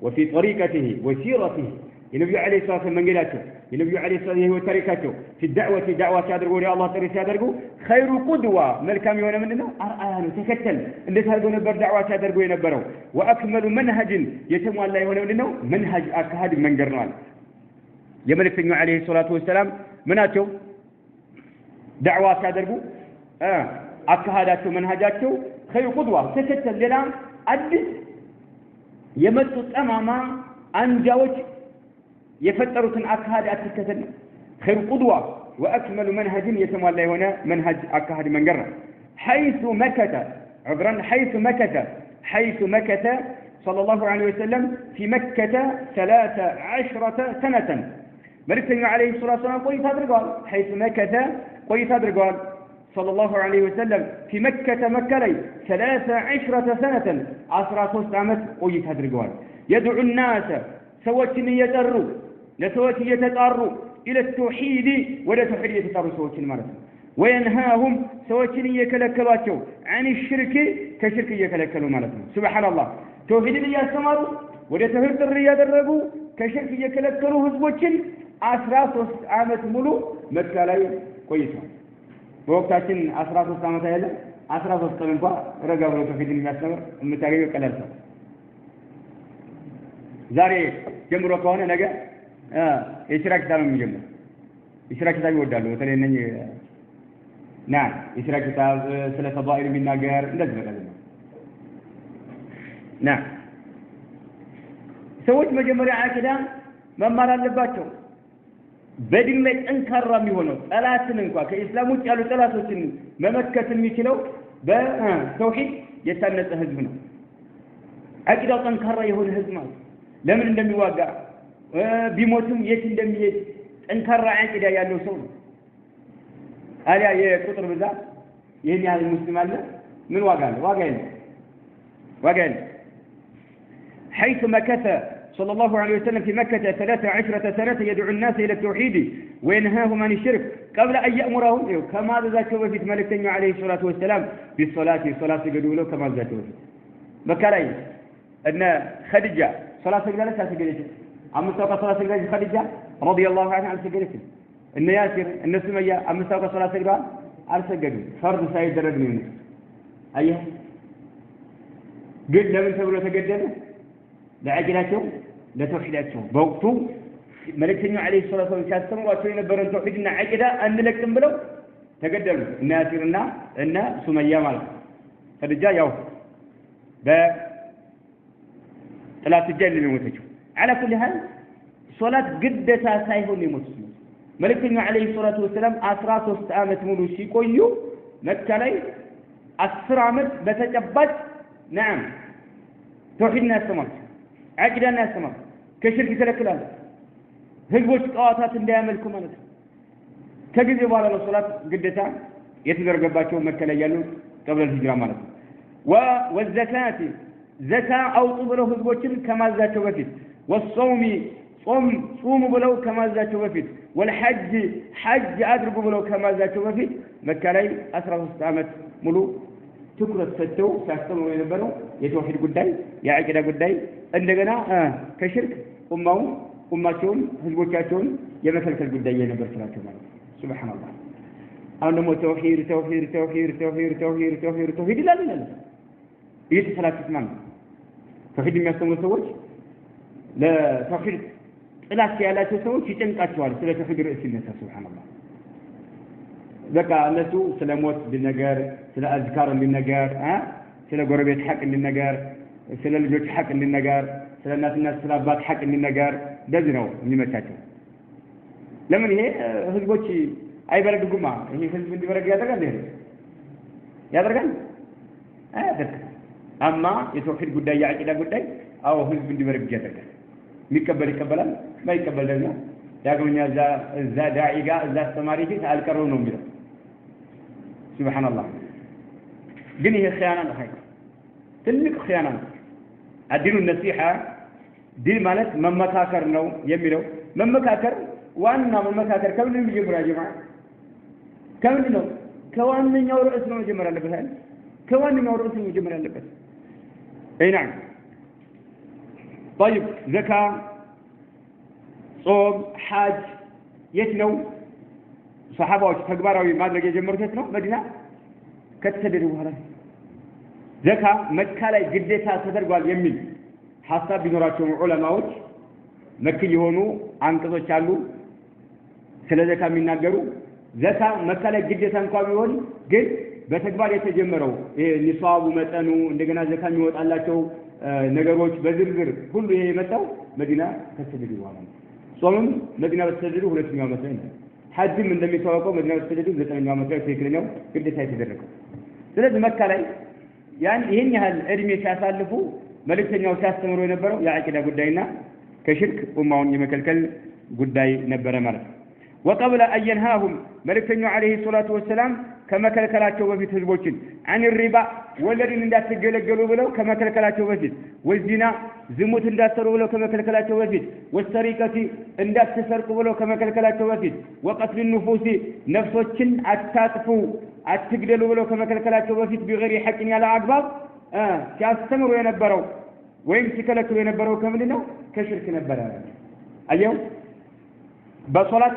وفي طريقته وسيرته የነብዩ ዐለይሂ ሰላቱ መንገዳቸው የነብዩ ዐለይሂ ሰላቱ የህይወት ታሪካቸው في الدعوة دعوة ያደርጉ ወደ አላህ ጥሪ ሲያደርጉ خير قدوة መልካም የሆነ ምንድነው አርአያ ነው ተከተል እንዴት አድርገው ነበር ዳዕዋ ሲያደርጉ የነበረው واكمل منهج የተሟላ የሆነ ምንድነው መንሃጅ አካሃድ መንገድ ነው አለ የመልእክተኛው ዐለይሂ ሰላቱ ወሰለም ምናቸው ዳዕዋ ሲያደርጉ አካሃዳቸው መንሃጃቸው خير قدوة ተከተል ሌላ አዲስ የመጡ ጠማማ አንጃዎች የፈጠሩትን አካሃድ አትከተል خير قدوة واكمل منهج የተሟላ የሆነ መንሃጅ አካሃድ መንገድ ነው حيث مكث صلى الله عليه وسلم في مكة 13 سنة መልእክተኛው ዐለይሂ ሰላቱ ወሰለም ቆይታ አድርገዋል حيث مكث ቆይታ አድርገዋል صلى الله عليه وسلم في مكة ላይ 13 سنة 13 ዓመት ቆይታ አድርገዋል يدعو الناس ሰዎችን እየጠሩ ለሰዎች እየተጣሩ إلى التوحيد ወደ ተውሂድ የተጣሩ ሰዎችን ማለት ነው وينهاهم سوچن يكلكلواچو عن الشرك كشرك يكلكلوا معناته سبحان الله توحيدን ያስተማሩ ወደ ተውሂድ ጥሪ ያደረጉ ከሽርክ የከለከሉ ህዝቦችን 13 ዓመት ሙሉ መካ ላይ ቆይተዋል በወቅታችን 13 ዓመት አይደለ 13 ቀን እንኳን ረጋ ብሎ ተውሂድን የሚያስተምር የምታገኘው ቀላል ነው ዛሬ ጀምሮ ከሆነ ነገ የሽራ ኪታብ የሚጀምር የሽራ ኪታብ ይወዳሉ በተለይ እነኝ የሽራ ኪታብ ስለ ፈዳኢል የሚናገር እንደዚህ በቃ ሰዎች መጀመሪያ አቂዳ መማር አለባቸው በዲን ላይ ጠንካራ የሚሆነው ጠላትን እንኳን ከኢስላም ውጭ ያሉ ጠላቶችን መመከት የሚችለው በተውሂድ የታነጸ ህዝብ ነው አቂዳው ጠንካራ የሆነ ህዝብ ነው ለምን እንደሚዋጋ ቢሞትም የት እንደሚሄድ ጠንካራ አቂዳ ያለው ሰው ነው አሊያ የቁጥር ብዛት ይሄን ያህል ሙስሊም አለ ምን ዋጋ አለ ዋጋ የለም حيث مكث صلى الله عليه وسلم في مكة 13 سنة يدعو الناس إلى التوحيد وينهاهم عن الشرك قبل أن يأمرهم كما ذاته في ملكنا عليه الصلاة والسلام بالصلاة الصلاة يقولوا كما ذاته مكة لا أن خديجة صلاة الجلسة سجلت أما سوق صلاة الجلسة خديجة رضي الله عنها عن سجلت إن ياسر إن سمية أما سوق صلاة الجلسة على سجلوا فرض سيد درد منه أيها قل لمن تقولوا تقدموا لعجلاتهم لتوحيداتهم بوقتو ملكنا عليه الصلاة والسلام كاستمروا ينبرون توحيدنا عجلة أن لكم بلو تقدموا الناسرنا إن سمية مالك فالرجال يوم ثلاث جيل اللي يموتوا على كل حال صلاة قدة سايهون يموتوا ملكنا عليه الصلاة والسلام 13 ዓመት ሙሉ ሲቆዩ መካ ላይ 10 ዓመት በተጨባጭ نعم توحيدنا ያስተማሩ عقيدنا ያስተማሩ ከሽርክ ይከለክላሉ ህዝቦች ጣዖታት እንዳያመልኩ ማለት ነው ከጊዜ በኋላ ነው ሶላት ግዴታ የተደረገባቸው መካ ላይ ያሉ قبل الهجرة ማለት ነው والزكاة زكاة أوطوا بلو ህዝቦችን ከማዛቸው በፊት والصوم صوم بلو ከማዛቸው በፊት والحج حج أدركوا بلو ከማዛቸው በፊት መካ ላይ 13 ዓመት ሙሉ ትኩረት ሰጥተው ሲያስተምሩ የነበረው የተውሂድ ጉዳይ የአቂዳ ጉዳይ እንደገና ከሽርክ ኡማቸውን ህዝቦቻቸውን የመከልከል ጉዳይ የነበር ስራቸው ማለት ነው ሱብሃንአላህ አሁን ደግሞ ተውሂድ ይላል እየተሰላቹት ማለት ተውሂድ የሚያስተምሩ ሰዎች ለተውሂድ ጥላት ያላቸው ሰዎች ይጨንቃቸዋል ስለ ተውሂድ ርዕስ ይነሳ ሱብሃንአላህ በቃ እነሱ ስለ ሞት ቢነገር ስለ አዝካር ቢነገር ስለ ጎረቤት ሐቅ ቢነገር ስለ ልጆች ሐቅ ቢነገር ስለ እናትና ስለ አባት ሐቅ ቢነገር እንደዚህ ነው የሚመቻቸው ለምን ይሄ ህዝቦች አይበረግጉማ ይሄ ህዝብ እንዲበረግ ያደርጋል አማ የተውሂድ ጉዳይ የአቂዳ ጉዳይ አው ህዝብ እንዲበረግ ያደርጋል የሚቀበል ይቀበላል ማይቀበል ደግሞ ያገኘኛ እዛ ዳዒጋ እዛ አስተማሪ ፊት አልቀረው ነው የሚለው ሱብሃንአላህ ግን ይሄ ኺያና ነው ትልቅ ኺያና ነው አዲኑ ነሲሃ ዲን ማለት መመካከር ነው የሚለው መመካከር ዋና መመካከር ከምን ይጀምራል ጀማዓ ከምን ነው ከዋነኛው ርዕስ ነው መጀመር አለበት አይደል ከዋነኛው ርዕስ ነው መጀመር አለበት نعم طيب زكاة صوم حج يتنو صحابة تكبروا ما درج يجمروا يتنو مدينة كتسددوا هذا زكاة مكة لا جدتها تدرجوا اليمين حسب بنوراتهم علماء مكة يهونوا عنكزوا شالوا سلا زكاة من ناجروا زكاة مكة لا جدتها نقابلون جد በተግባር የተጀመረው ንሳቡ መጠኑ እንደገና ዘካ የሚወጣላቸው ነገሮች በዝርዝር ሁሉ ይሄ የመጣው መዲና ከተሰደዱ በኋላ ነው ጾምም መዲና በተሰደዱ ሁለተኛው ዓመት ላይ ነው ሐጅም እንደሚታወቀው መዲና በተሰደዱ 9ኛው ዓመት ላይ ትክክለኛው ግዴታ የተደረገው ስለዚህ መካ ላይ ያን ይሄን ያህል እድሜ ሲያሳልፉ መልእክተኛው ሲያስተምሩ የነበረው የአቂዳ ጉዳይና ከሽርክ ኡማውን የመከልከል ጉዳይ ነበረ ማለት ነው وقبل أن ينهاهم ملكنا عليه الصلاة والسلام كما كلكلاቸው በፊት ህዝቦችን عن الربا ወለድን እንዳትገለገሉ ብለው ከመከልከላቸው በፊት ወዚና ዝሙት እንዳትሰሩ ብለው ከመከልከላቸው በፊት ወሰሪቀቲ እንዳትሰርቁ ብለው ከመከልከላቸው በፊት ወቀትል النفوس ነፍሶችን አታጥፉ አትግደሉ ብለው ከመከልከላቸው በፊት بغير حق ያለ አግባብ ሲያስተምሩ የነበረው ወይም ሲከለክሉ የነበረው ከምንድነው ከሽርክ ነበር አየው በሶላት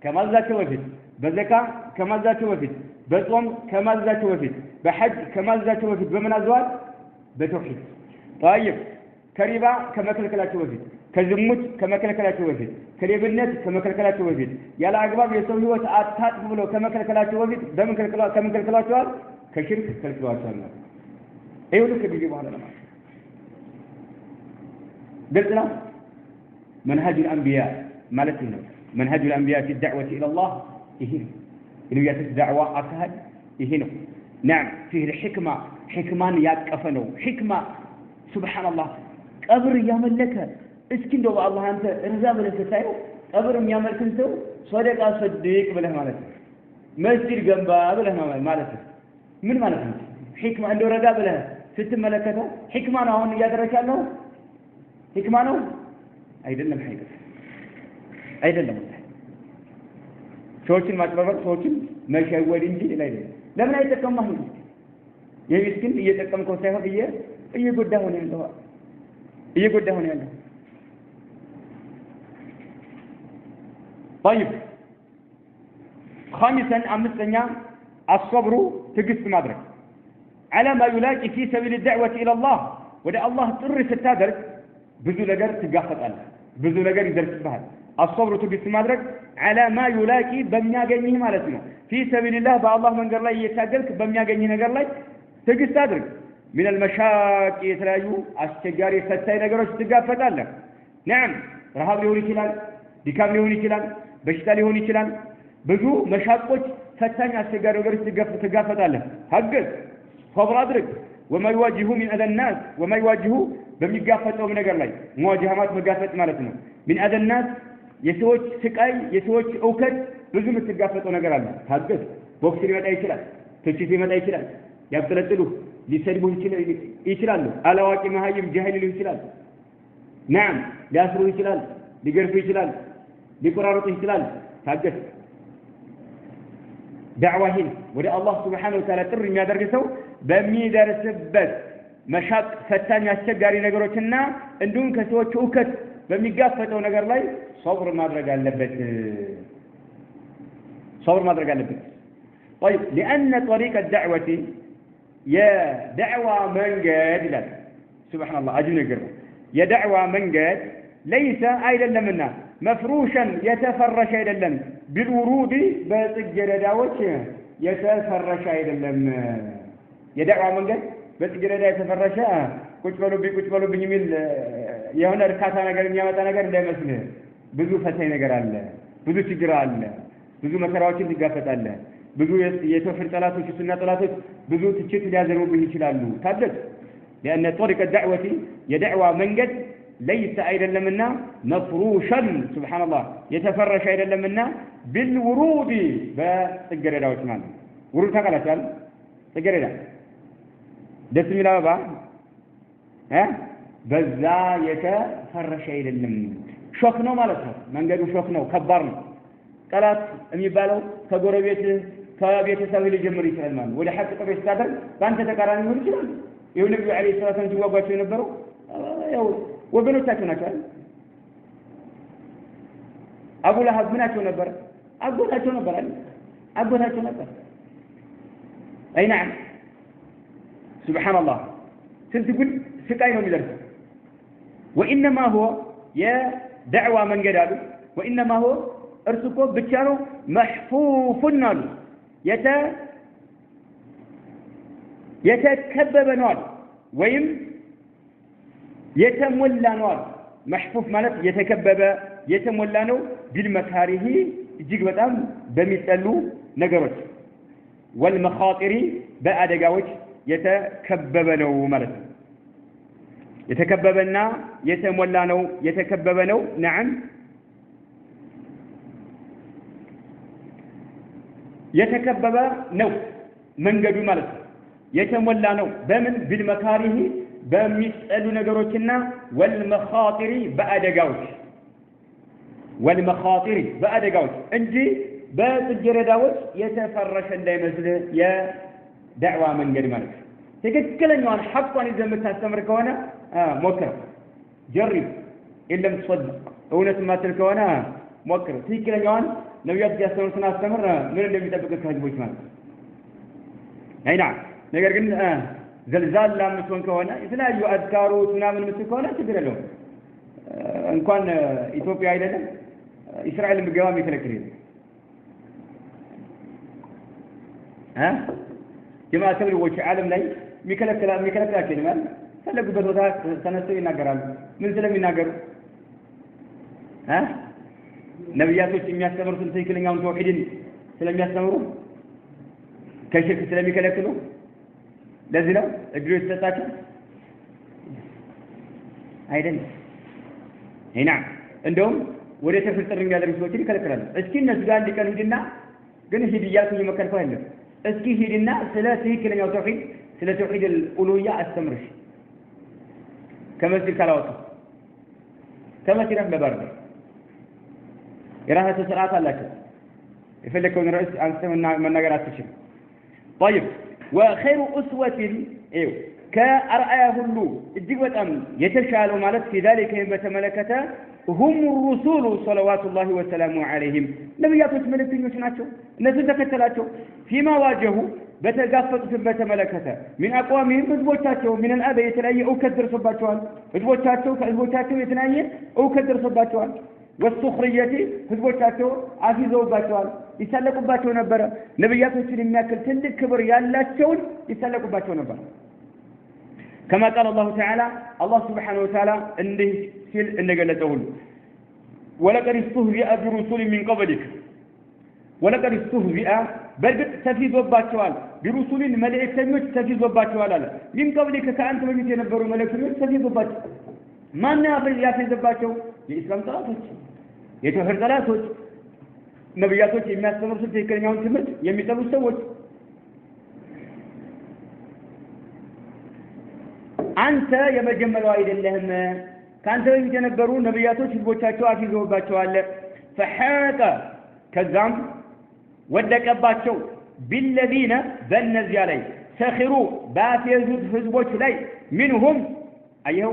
ከማዛቸው በፊት በዘካ ከማዛቸው በፊት በጾም ከማዛቸው በፊት በሐጅ ከማዛቸው በፊት በመናዘዋት በተውሂድ طيب ከሪባ ከመከልከላቸው በፊት ከዝሙት ከመከልከላቸው በፊት ከሌብነት ከመከልከላቸው በፊት ያለ አግባብ የሰው ህይወት አታጥፉ ብለው ከመከልከላቸው በፊት ከመከልከላቸው ከሽርክ ከልክሏቸዋል አይሁሉ ከጊዜ በኋላ ነው ግልጽ منهج الانبياء ማለት ነው منهج الانبياء في الدعوه الى الله ይሄ የነቢያት ዳዕዋ አካሄድ ይሄ ነው نعم فيه الحكمه حكمان ያቀፈ ነው حكمه سبحان الله ቀብር ያመለከ እስኪ እንደው አላህ አንተ እርዛ ብለህ ታየው ቀብር የሚያመልክን ሰው ሶደቃ ሰድቅ ብለህ ማለት ነው መስጂድ ገንባ ብለህ ማለት ነው ምን ማለት ነው حكمه እንደው ረጋ ብለህ ስትመለከተው حكمه ነው አሁን እያደረካለው حكمه ነው አይደለም አይደለም ሰዎችን ማጥበብ ሰዎችን መሸወድ እንጂ ሌላ አይደለም ለምን አይተከማህ የምስኪን እየተጠቀምከው ሳይሆን እየጎዳህ ነው ያለው طيب خامسا امستኛ الصبر تجست ማድረግ على ما يلاقي في سبيل الدعوه الى الله ወደ አላህ ጥሪ ስታደርግ ብዙ ነገር ትጋፈጣለህ ብዙ ነገር ይደርስብሃል الصبر تجست ማድረግ على ما يلاقي በሚያገኝህ ማለት ነው في سبيل الله በአላህ መንገድ ላይ እየታገልክ በሚያገኝህ ነገር ላይ ትግስት አድርግ من المشاق የተለያዩ አስቸጋሪ ፈታኝ ነገሮች ትጋፈጣለህ نعم ረሃብ ሊሆን ይችላል ድካም ሊሆን ይችላል በሽታ ሊሆን ይችላል ብዙ መሻቆች ፈታኝ አስቸጋሪ ነገሮች ትጋፈጣለህ ሀገዝ صبر አድርግ وما يواجهه من اذى الناس وما يواجهه በሚጋፈጠው ነገር ላይ መዋጃሃት መጋፈጥ ማለት ነው من اذى الناس የሰዎች ስቃይ የሰዎች እውከት ብዙ የምትጋፈጠው ነገር አለ ታገስ ቦክስ ሊመጣ ይችላል ትችት ሊመጣ ይችላል ያብጠለጥሉ ሊሰድቡ ይችላሉ አላዋቂ መሃይም ጃሂል ሊሆን ይችላል نعم ሊያስሩ ይችላል ሊገርፉ ይችላል ሊቆራረጡ ይችላል ታገስ ዳዕዋህን ወደ አላህ Subhanahu Wa Ta'ala ጥሪ የሚያደርግ ሰው በሚደርስበት መሻቅ ፈታኝ አስቸጋሪ ነገሮችና እንዲሁም ከሰዎች እውከት በሚጋፈጠው ነገር ላይ صبر ማድረግ አለበት طيب لأن طريق الدعوة يا دعوة منجد لا سبحان الله أجل نقرأ يا دعوة منجد ليس أيضا لمنا مفروشا يتفرش أيضا لم بالورود بتجر دعوة يتفرش أيضا لم يا دعوة منجد بتجر دعوة يتفرش كنت بلو بنيميل يهونا ركعتا نقر نيامتا نقر لا مسنه ብዙ ፈታኝ ነገር አለ ብዙ ችግር አለ ብዙ መከራዎችን ትጋፈጣለ ብዙ የተወፈር ጠላቶች እና ጠላቶች ብዙ ትችት ሊያዘሩብህ ይችላሉ ታደግ لأن طريق الدعوة يدعوى منجد ليس أيضا مفروشا سبحان الله يتفرش أيضا بالورود بتجرده وشمال ورود تقال أسأل تجرده دسم الله بقى بذا يتفرش أيضا ሾክ ነው ማለት ነው መንገዱ ሾክ ነው ከባድ ነው ጠላት የሚባለው ከቤተሰብ ሊጀምር ይችላል ማለት ወደ ሐቅ ጥሪ ስታደርግ ባንተ ተቃራኒ ሊሆን ይችላል ይሁን ነብዩ አለይሂ ሰላም ሲዋጓቸው የነበረው ያው ወገኖቻቸው ናቸው አቡ ለሀብ ምናቸው ነበር አጎታቸው ነበር አይ نعم سبحان الله ስንት ስቃይ ነው የሚደርሰው وانما هو يا دعوة من قدالو وإنما هو ارسكو بتشارو محفوف النار يتكبب نار ويم يتمولى نار محفوف مالت يتكبب يتمولى نو بالمكاره يجيك بتام بمثلو نقرش والمخاطر بأدقاوش يتكبب نو مالت يتكببنا يتمولى نو يتكبب نو نعم يتكبب نو من قدو مالت የተሞላ ነው በምን بالمكاره በሚጠሉ ነገሮችና والمخاطر በአደጋዎች እንጂ በጽጌረዳዎች የተፈረሸ እንዳይመስል የዳዕዋ መንገድ ማለት ነው። ትክክለኛውን ሐቋን ይዘህ የምታስተምር ከሆነ ሞክር ጀርብ ኢለም تصدق እውነት ማትል ከሆነ ሞክር ትክክለኛውን ነብያት ያስተምሩትን አስተምር ምን እንደሚጠብቅህ ከህዝቦች ማለት ነው። አይና ነገር ግን ዘልዛላ ምትሆን ከሆነ የተለያዩ አዝካሮች ምናምን ምትል ከሆነ ችግር የለውም። እንኳን ኢትዮጵያ አይደለም እስራኤል ምገባ የሚከለክል ጀማዓ ተብሊጎች ዓለም ላይ የሚከለክላቸው ማለት ፈለጉበት ቦታ ተነስተው ይናገራሉ። ምን ስለሚናገሩ ነብያቶች የሚያስተምሩትን ትክክለኛውን ተውሂድን ስለሚያስተምሩ ከሽርክ ስለሚከለክሉ ለዚህ ነው እድሉ የተሰጣቸው አይደለም። ሄና እንደውም ወደ ተፍጥር የሚያደርጉ ሰዎችን ይከለክላሉ። እስኪ እነሱ ጋር እንዲቀር ሂድና ግን ሂድ እያልኩኝ መከልከል አይደለም። እስኪ ሂድና ስለ ትክክለኛው ተውሂድ ስለ ተውሂድ الألوهية አስተምርሽ ከመስጊድ ካላወጡ ከመስጊድ ለባርክ የራሳቸው ስርዓት አላቸው። የፈለከውን ርዕስ አንስተህና መናገር አትችልም። طيب وخير أسوة كأرأيه ሁሉ እጅግ በጣም የተሻለው ማለት في ذلك በተመለከተ هم الرسول صلوات الله وسلامه عليهم ነብያቶች መልእክተኞች ናቸው። እነሱን ተከተላቸው فيما واجهوا በተጋፈጡትን በተመለከተ من أقوامهم ህዝቦቻቸው من الأذى የተለያየ እውከት ደርሶባቸዋል። ህዝቦቻቸው የተለያየ እውከት ደርሶባቸዋል። والسخرية ህዝቦቻቸው አፊዘውባቸዋል፣ ይሳለቁባቸው ነበር። ነብያቶችን የሚያክል ትልቅ ክብር ያላቸውን ይሳለቁባቸው ነበር። كما قال الله تعالى الله سبحانه وتعالى እንዲህ ሲል እንደገለጸው ሁሉ ولقد استهزئ برسل من قبلك ولقد استهزئ በርግጥ ተፊዞባቸዋል برسل መልእክተኞች ተፊዞባቸዋል አለ من قبلك ከአንተ በፊት የነበሩ መልእክተኞች ተፊዞባቸው ማን ያፈዘባቸው የኢስላም ጠላቶች የተውሂድ ጠላቶች ነብያቶች የሚያስተምሩት ትክክለኛውን ትምህርት የሚጠሉ ሰዎች አንተ የመጀመሪያው አይደለህም ካንተ በፊት የነበሩ ነብያቶች ህዝቦቻቸው አፊዘውባቸዋል فحاق ከዛም ወደቀባቸው بالذين በእነዚያ ላይ ሰኺሩ ባፊዙት ህዝቦች ላይ منهم አየው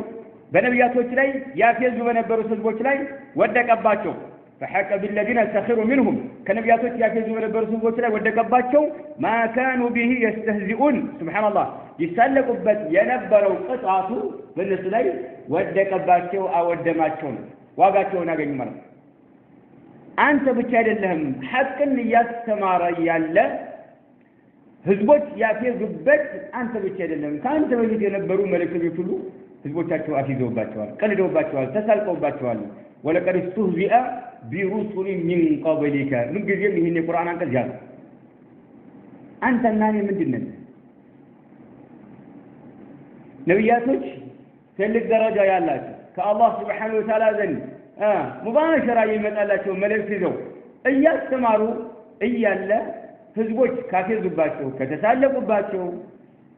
በነብያቶች ላይ ያፈዙ በነበሩ ህዝቦች ላይ ወደቀባቸው فحق بالذين سخروا منهم كنبياتوች ያፈዙ በነበሩ ህዝቦች ላይ ወደቀባቸው ما كانوا به يستهزئون سبحان الله ይሳለቁበት የነበረው ቅጣቱ በእነሱ ላይ ወደቀባቸው አወደማቸው ዋጋቸውን አገኙ ማለት አንተ ብቻ አይደለህም ሐቅን ያስተማረ ያለ ህዝቦች ያፈዙበት አንተ ብቻ አይደለም ካንተ በፊት የነበሩ መልእክተኞች ሁሉ ህዝቦቻቸው አፊዘውባቸዋል ቀልደውባቸዋል ተሳልቀውባቸዋል ولقد استهزئ برسل من قبلك من ጊዜም ይሄን የቁርአን አንቀጽ ያዘ አንተና እኔ ምንድነን ነብያቶች ትልቅ ደረጃ ያላቸው ከአላህ Subhanahu Wa Ta'ala ዘንድ ሙባረሻ ይመጣላቸው መልእክት ይዘው እያስተማሩ እያለ ህዝቦች ካፈዙባቸው ከተሳለቁባቸው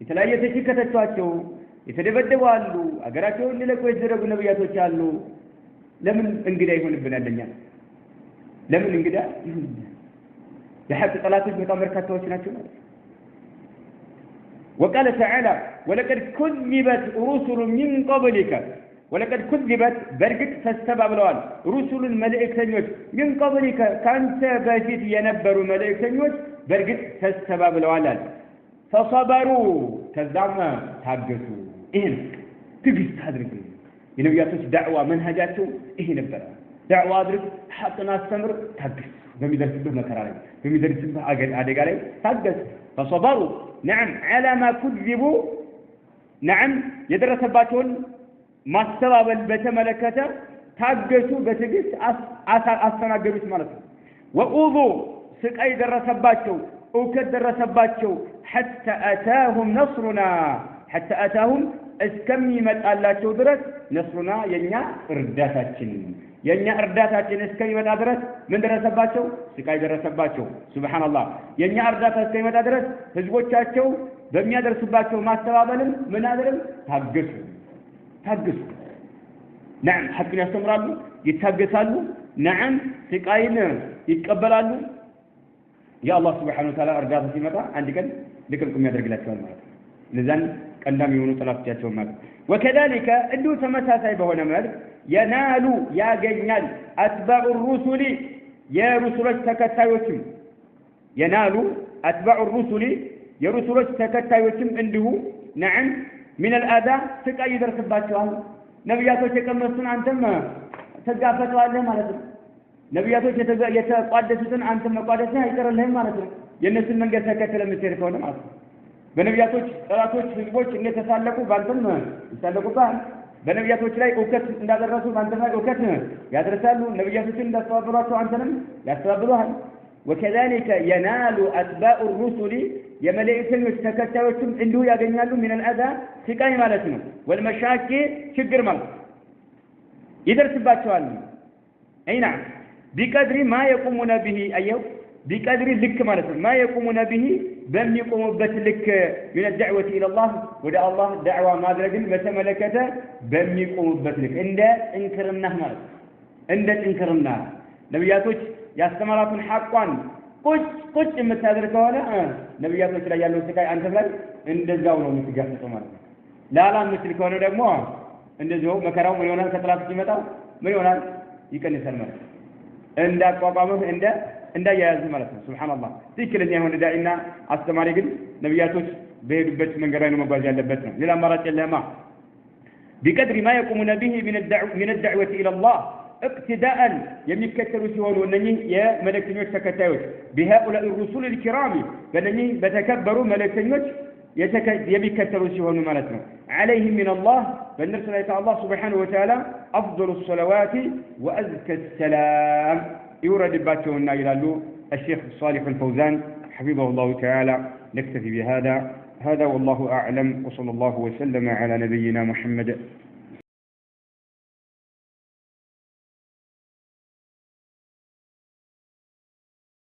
የተለያየ ተሽከተቷቸው የተደበደቡ አሉ አገራቸውን ሊለቁ የተደረጉ ነብያቶች አሉ ለምን እንግዳ ይሆንብናልኛ ለምን እንግዳ የሐቅ ጠላቶች በጣም በርካታዎች ናቸው ማለት وقال تعالى ولقد كذبت رسل من قبلك ولقد كذبت برجت فاستبعوا رسل الملائكتኞች من قبلك كانت بفيت ينبروا ملائكتኞች برجت فاستبعوا فصبروا كذاما ታገሱ ይሄን ትግስት አድርጉ የነብያቶች ዳዕዋ መንሃጃቸው ይሄ ነበር ዳዕዋ አድርግ ሐቅን አስተምር ታገስ በሚደርስብህ መከራ ላይ በሚደርስብህ አደጋ ላይ ታገስ فصبروا نعم على ما كذبوا نعم የደረሰባቸውን ማስተባበል በተመለከተ ታገሱ በትግስት አስተናገዱት ማለት ነው وأوذوا ስቃይ ደረሰባቸው እውከት ደረሰባቸው حتى أتاهم نصرنا حتى أتاهم እስከሚመጣላቸው ድረስ ነስሩና የኛ እርዳታችን እስከሚመጣ ድረስ ምን ደረሰባቸው ስቃይ ደረሰባቸው ሱብሃንአላህ የኛ እርዳታ እስከሚመጣ ድረስ ህዝቦቻቸው በሚያደርሱባቸው ማስተባበልም ምን አድርም ታገሱ نعم حقን ያስተምራሉ ይታገሳሉ نعم ስቃይን ይቀበላሉ የአላህ Subhanahu Wa Ta'ala እርዳታ ሲመጣ አንድ ቀን ልቅልቅም ያደርግላቸዋል ማለት ነው ለዛን ቀንዳም የሆኑ ጠላቶቻቸው ማለት وكذلك እንዲሁ ተመሳሳይ በሆነ መልክ የናሉ ያገኛል አትባዑ الرسل የሩሱሎች ተከታዮችም የናሉ አትባዑ الرسل የሩሱሎች ተከታዮችም እንዲሁ نعم من الأذى ስቃይ ይደርስባቸዋል ነብያቶች የቀመሱን አንተም ተጋፈጠዋለህ ማለት ነው ነብያቶች የተቋደሱትን አንተም መቋደስህ አይቀርልህም ማለት ነው የነሱን መንገድ ተከትለ የምትሄድ ከሆነ ማለት ነው በነብያቶች ጠላቶች ህዝቦች እንደተሳለቁ ባንተም ይሳለቁባል በነብያቶች ላይ እውከት እንዳደረሱ ባንተም ላይ እውከት ያደርሳሉ ነብያቶችን እንዳስተባበሯቸው አንተንም ያስተባብሩሃል وكذلك ينال أتباع الرسل የመለእክተኞች ተከታዮችም እንዲሁ ያገኛሉ من الأذى ስቃይ ማለት ነው والمشاكل ችግር ማለት ይደርስባቸዋል አይና بقدر ما يقومون به ايو بقدر ልክ ማለት ነው ما يقومون به በሚቆሙበት ልክ من الدعوة إلى الله ወደ አላህ ዳዕዋ ማድረግን በተመለከተ በሚቆሙበት ልክ እንደ ጥንክርና ማለት እንደ ጥንክርና ነብያቶች ያስተማራቱን ሐቋን ቁጭ የምታደርግ ከሆነ ነብያቶች ላይ ያለው ስቃይ አንተ ላይ እንደዛው ነው የምትጋፈጠው ማለት ነው ላላ ምትል ከሆነ ደግሞ እንደዛው መከራው ምን ይሆናል ከጥላት ሲመጣ ምን ይሆናል ይቀንሳል ማለት ነው እንዳቋቋመው እንዳያያዝ ማለት ነው ሱብሃንአላህ ትክክለኛ የሆነ ዳኢና አስተማሪ ግን ነብያቶች በሄዱበት መንገድ ላይ ነው መጓዝ ያለበት ነው ሌላ አማራጭ የለማ بقدر ما يقومون به من الدعوة إلى الله اقتداء يمكتروا سيونوا أنني يا ملكتنيوش تكتاوش بهؤلاء الرسول الكرام بأنني بتكبروا ملكتنيوش يمكتروا سيونوا ملكتنا عليهم من الله فالنرسل إلى الله سبحانه وتعالى أفضل الصلوات وأزكى السلام يورد باتونا إلى الشيخ صالح الفوزان حفظه الله تعالى نكتفي بهذا والله أعلم وصلى الله وسلم على نبينا محمد